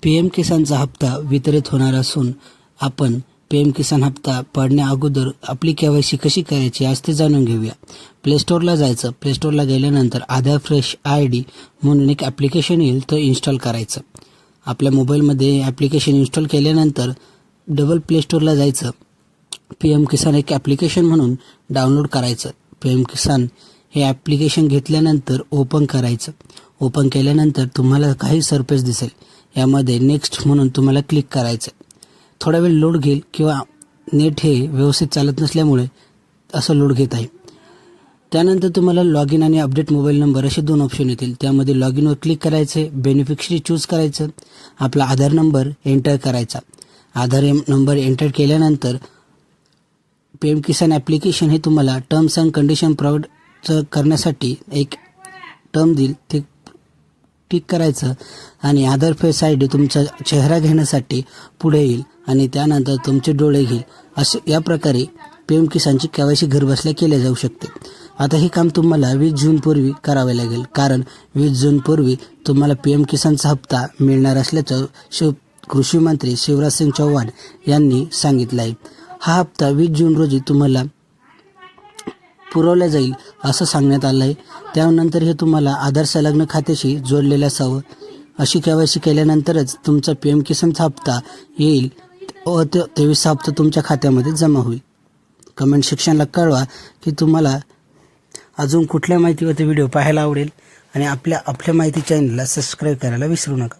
PM किसानचा हप्ता वितरित होणार असून आपण PM किसान हप्ता पडण्या अगोदर आपली KYC कशी करायची आज ते जाणून घेऊया। प्ले स्टोअरला जायचं। प्ले स्टोअरला गेल्यानंतर आधार फ्रेश ID म्हणून एक ॲप्लिकेशन येईल, तो इन्स्टॉल करायचं। आपल्या मोबाईलमध्ये ॲप्लिकेशन इन्स्टॉल केल्यानंतर डबल प्ले स्टोअरला जायचं। PM किसान एक ॲप्लिकेशन म्हणून डाउनलोड करायचं। PM किसान हे ॲप्लिकेशन घेतल्यानंतर ओपन करायचं। ओपन केल्यानंतर तुम्हाला काही सरफेस दिसेल, यामध्ये नेक्स्ट म्हणून तुम्हाला क्लिक करायचं। थोडा वेळ लोड घेईल किंवा नेट हे व्यवस्थित चालत नसल्यामुळे असं लोड घेत आहे। त्यानंतर तुम्हाला लॉग इन आणि अपडेट मोबाईल नंबर असे दोन ऑप्शन येतील। त्यामध्ये लॉग इनवर क्लिक करायचे, बेनिफिशरी चूज करायचं, आपला आधार नंबर एंटर करायचा। आधार नंबर एंटर केल्यानंतर PM किसान ॲप्लिकेशन हे तुम्हाला टर्म्स अँड कंडिशन प्रोव्हाइड करण्यासाठी एक टर्म देईल, ते टिक करायचं आणि आधार फेस ID तुमचा चेहरा घेण्यासाठी पुढे येईल आणि त्यानंतर तुमचे डोळे घेईल। असे या प्रकारे PM किसानची KYC घरबसल्या केले जाऊ शकते। आता हे काम तुम्हाला 20 जून पूर्वी करावे लागेल, कारण 20 जून पूर्वी तुम्हाला PM किसानचा हप्ता मिळणार असल्याचं कृषी मंत्री शिवराज सिंग चौहान यांनी सांगितलं आहे। हा हप्ता 20 जून रोजी तुम्हाला पुरवला जाईल असं सांगण्यात आलं आहे। त्यानंतर हे तुम्हाला आधार संलग्न खात्याशी जोडलेलं असावं। अशी KYC केल्यानंतरच तुमचा PM किसानचा हप्ता येईल व 23 हप्ता तुमच्या खात्यामध्ये जमा होईल। कमेंट सेक्शनला कळवा की तुम्हाला अजून कुठल्या माहितीवरती व्हिडिओ पाहायला आवडेल आणि आपल्या माहिती चॅनलला सबस्क्राईब करायला विसरू नका।